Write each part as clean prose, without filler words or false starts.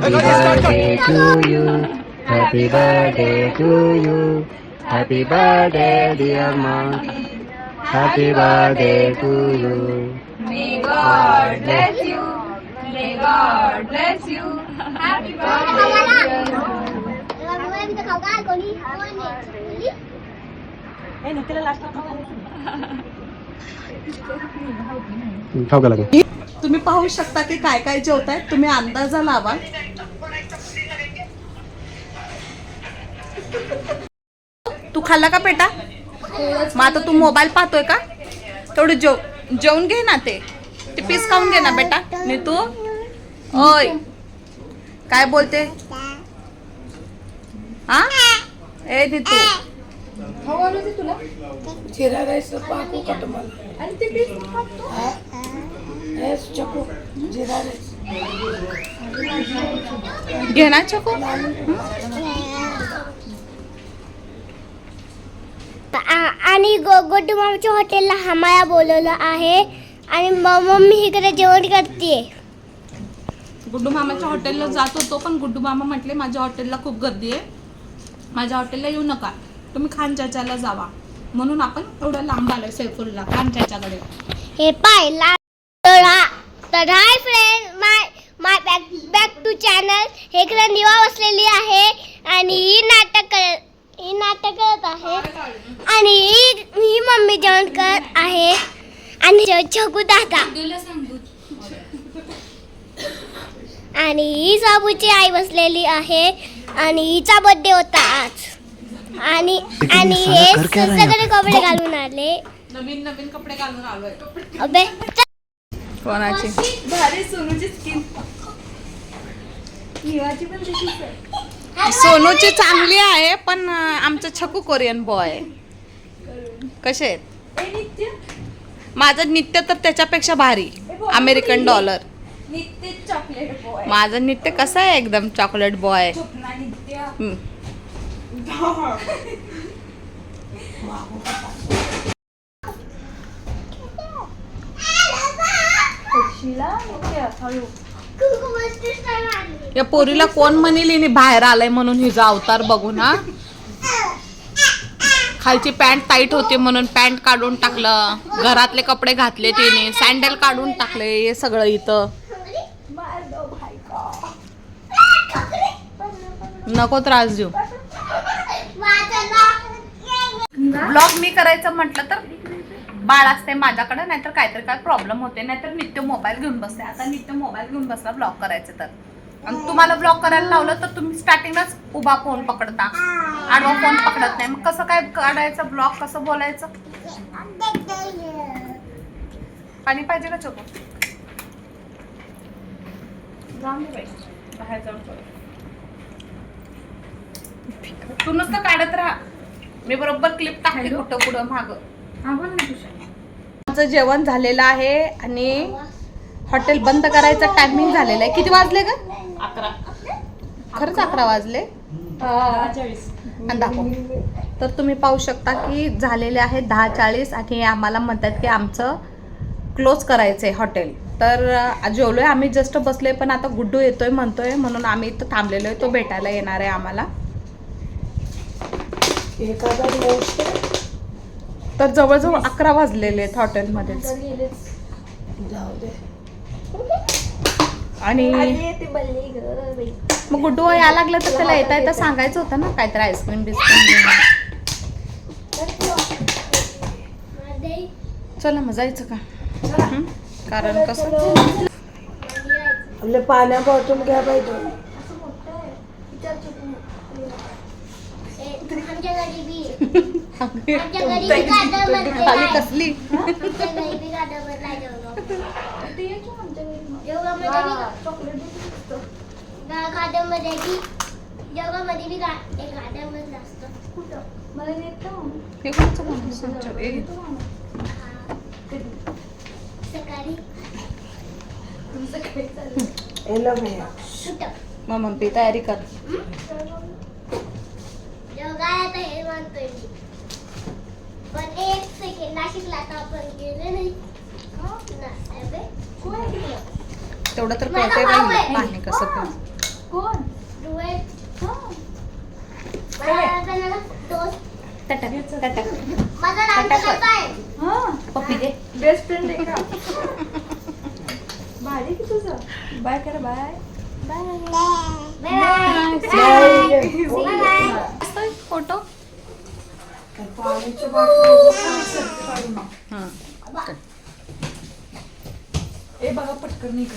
Happy birthday to you. Happy birthday to you. Happy birthday dear mom. Happy birthday to you. May God bless you. May God bless you. Happy birthday. खाऊ का लागेल. तुम्ही पाहू शकता की काय काय जेवतायत. तुम्ही अंदाजा लावा. तू खाल्ला का बेटा? मग आता तू मोबाईल पाहतोय का? तेवढं जेवून घे ना. ते पीस खाऊन घे ना बेटा. मी तू ओय काय बोलते हा ए नीतू तुला जिरा राईस पाकू का तुम्हाला आणि ते पीस खातो. हेच चकू जिरा राईस घे ना चको. आणि गोटू मामाच्या हॉटेलला आम्हाला बोलवलं आहे आणि मम्मी इकडे जेवण करते. गुड्डू मामाच्या हॉटेलला जात होतो पण गुड्डू मामा म्हटले माझ्या हॉटेलला खूप गर्दी आहे, माझ्या हॉटेलला येऊ नका, तुम्ही खान चाचाला जावा. म्हणून आपण एवढं लांब आलोय सैफुलला खान चाचाकडे. हे पाहिला तर hi friend my back to channel. हे इकडे निवा बसलेली आहे आणि ही नाटक करत आहे आणि ही मम्मी जेवण करत आहे आणि छकू दादा आणि ही साबूची आई बसलेली आहे आणि हिचा बर्थडे होता आज आणि हे सगळे कपडे घालून आले. नवीन कपडे घालून आलोय. अबे कोणाची भारी सोनूची स्किन. निवाची पण तशीच आहे. सोनूची चांगली आहे पण आमचं छकू कोरियन बॉय कसे आहेत. ए नित्य माझं नित्य तर त्याच्यापेक्षा भारी अमेरिकन डॉलर. नित्य चॉकलेट बॉय. माझं नित्य कसं आहे एकदम चॉकलेट बॉय. स्वप्ना नित्य. या पोरीला कोण म्हणेल हिने बाहेर आलाय म्हणून हिचा अवतार बघून. हा खालची पॅन्ट टाईट होते म्हणून पॅन्ट काढून टाकलं, घरातले कपडे घातले तिने, सँडल काढून टाकले, हे सगळं इथं. नको त्रास देऊ. ब्लॉग मी करायचं म्हटलं तर बाळ असते माझ्याकडे, नाहीतर काहीतरी काय प्रॉब्लेम होते, नाहीतर नित्य मोबाईल घेऊन बसते. आता नित्य मोबाईल घेऊन बसला ब्लॉग करायचं तर. आणि तुम्हाला ब्लॉग करायला लावलं तर तुम्ही स्टार्टिंगलाच उभा फोन पकडता, आडवा फोन पकडत नाही. मग कसं काय काढायचं ब्लॉग, कसं बोलायचं. पाणी पाहिजे का चोको? बाहेर जाऊन तू नुसतं काढत राहा, मी बरोबर क्लिप टाकली कुठं पुढं माग. माझं जेवण झालेलं आहे आणि हॉटेल बंद करायचं टायमिंग झालेलं आहे. किती वाजले ग? 11. खरंच 11 वाजले. दाखव. तर तुम्ही पाहू शकता की झालेले आहे 10:40 आणि आम्हाला म्हणतात की आमचं क्लोज करायचंय हॉटेल. तर जेवलोय आम्ही, जस्ट बसलोय, पण आता गुड्डू येतोय म्हणतोय म्हणून आम्ही इथं थांबलेलो आहे. तो भेटायला येणार आहे आम्हाला. तर जवळजवळ 11 वाजलेले आहेत हॉटेलमध्येच. आणि मग गुड्डू यायला लागलं तर त्याला येता येता सांगायचं होतं ना काहीतरी आईस्क्रीम बिस्क्रीम. चला मग जायचं का? कारण कसं आपल्या पाण्या बॉटल घ्या पाहिजे. खाली कसली मग मम्मी तयारी कर. हे म्हणतोय मी, पण एक सेकंड नाशिकला तर आपण गेले नाही. तेवढं तर कळतंय बाई पाणी कसं पण. पप्पी दे. बेस्ट फ्रेंड आहे का? भारी की तुझं. बाय करा बाय. फोटो ए बघा पटकन निघ.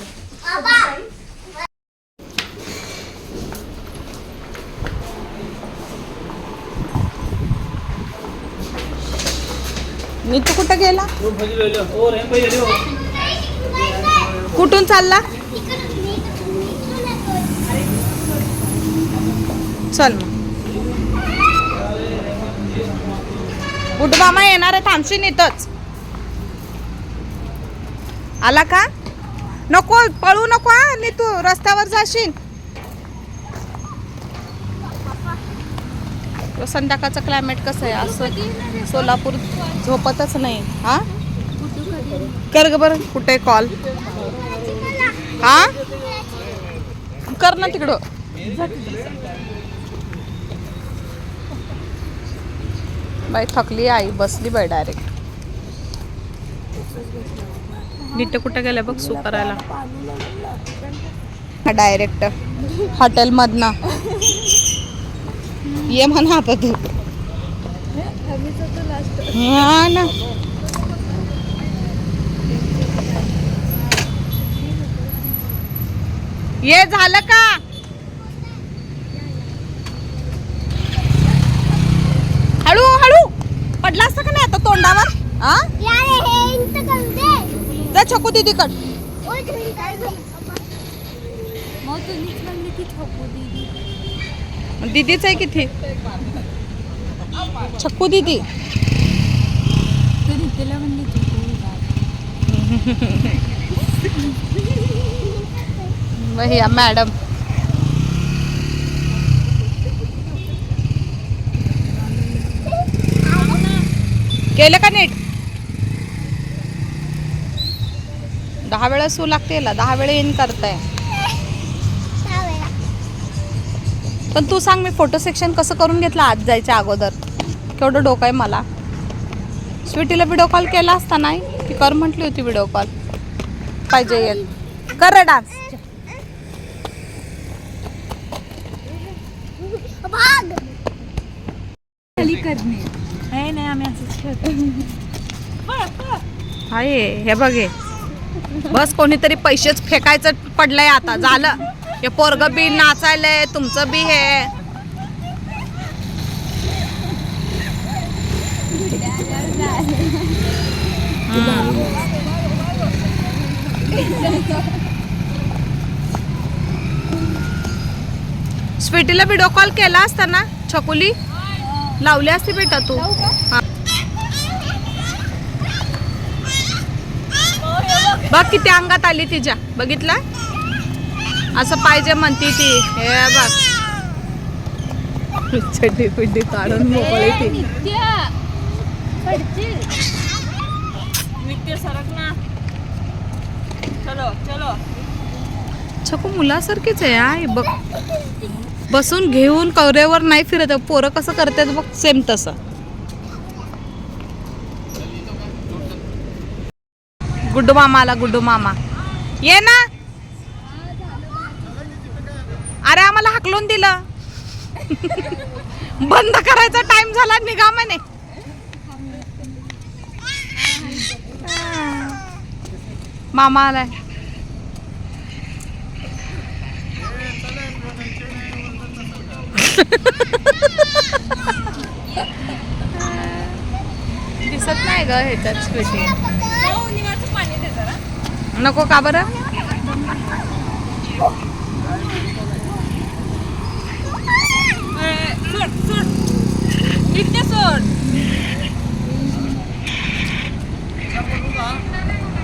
नीतू कुठं गेला? कुठून चालला? चल मग. गुड्डू मामा येणार आहे, थांबशील इथंच. आला का? नको पळू नको हा नीतू, रस्त्यावर जाशील. संध्याकाळचं क्लायमेट कसं आहे असं. सोलापूर झोपतच नाही. हा कर ग बरं. कुठे कॉल? हा कर ना तिकडं. बाई थकली आई, बसली बाई डायरेक्ट. नीट कुठं गेलं बघ सू करायला. डायरेक्ट हॉटेल मधनं ये म्हणा आता तू. हा ना. ये झालं का? हळू हळू पडला असतं का नाही आता तोंडावर. हा जा छकू दीदीकड. दीदीच आहे किती छक्कू दीदी. भैया मॅडम केलं का नीट? 10 वेळा सू लागते याला, 10 वेळा इन करताय. पण तू सांग, मी फोटो सेक्शन कसं करून घेतलं आज जायच्या अगोदर? केवढं डोकं आहे मला. स्वीटीला व्हिडिओ कॉल केला असता नाही की कर म्हटली होती व्हिडिओ कॉल. पाहिजे येत कर रे डान्स. नाही आम्ही असंच खेळतो. आहे हे बघे. बस कोणीतरी पैसेच फेकायचं पडलंय आता. झालं हे पोरग बी नाचायलंय, तुमचं बी हे. स्वीटीला व्हिडिओ कॉल केला असता ना छकुली, लावली असती बेटा तू. बघ किती अंगात आली तिच्या. बघितलं असं पाहिजे म्हणती ती. हे बघ चड्डी पिड्डी काढून मोकळी ती. छकू मुलासारखीच आहे. आहे बघ, बसून घेऊन कवरेवर नाही फिरत. पोरं कसं करतात बघ, सेम तसं. गुड्डू मामा आला. गुड्डू मामा ये ना. अरे आम्हाला हाकलून दिलं. बंद करायचा टाइम झाला, निघा म्हणे. मामा आलाय. दिसत नाही ग ह्याच्यात स्वीटी. नको का बरं?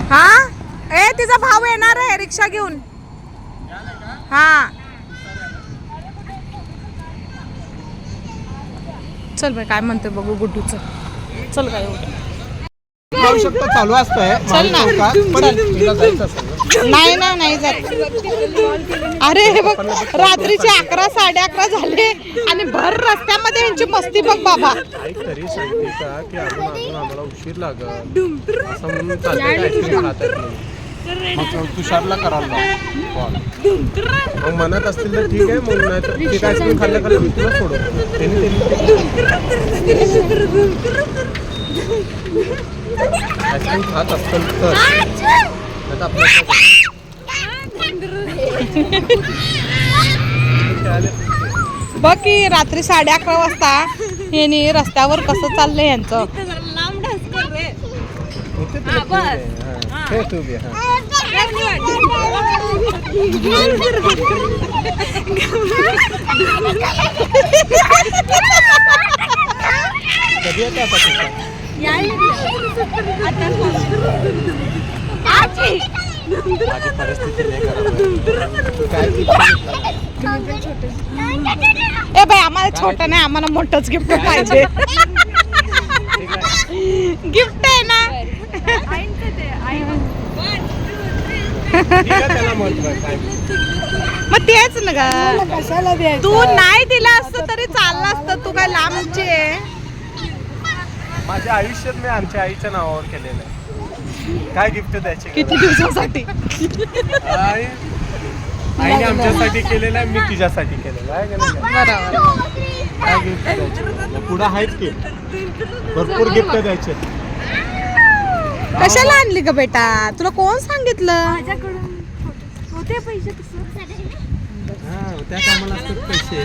हा ए तिचा भाऊ येणार आहे रिक्षा घेऊन. हा चल बाई काय म्हणते बघू गुड्डूचं. चल काय जाऊ शकतो, चालू असतंय. चल ना. पण तिला जायचं असेल नाही ना नाही जात. अरे हे बघ रात्रीचे 11 साडे 11 झाले आणि भर रस्त्यामध्ये यांची मस्ती बघ बाबा. तरी सांगते का की अजून आम्हाला उशीर लागल असं म्हणून आईस्क्रीम खातात मग तुषारला करायला लाव. मग म्हणत असतील तर ठीक आहे, मग नाही तर ठीक आईस्क्रीम खाल्ल्या खाल्ल्या मी तुला सोडतो. आईस्क्रीम खात असतील तर बघ की रात्री 11:30 वाजता यांनी रस्त्यावर कसं चाललंय यांचं. कधी येते आता माझी परिस्थिती नाही ए बाई आम्हाला छोटं नाही, आम्हाला मोठंच गिफ्ट पाहिजे. गिफ्ट आहे ना. मग तेच ना ग, कशाला द्यायचं? तू नाही दिला असतं तरी चाललं असतं. तू काय लांबची आहे. माझ्या आयुष्यात मी आमच्या आईच्या नावावर केलेलं आहे. काय गिफ्ट द्यायचे? किती दिवसासाठी? आईने आमच्यासाठी केलेलं आहे, मी तिच्यासाठी केलेलं आहे. बरोबर. काय गिफ्ट द्यायचे? पुढं आहेत की भरपूर गिफ्ट द्यायचे. कशाला आणली ग बेटा? तुला कोण सांगितलं? हा त्या कामाला असतात पैसे.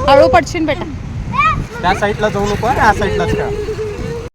हळू पडशील बेटा. त्या साईडला जाऊ नको, या साईडलाच का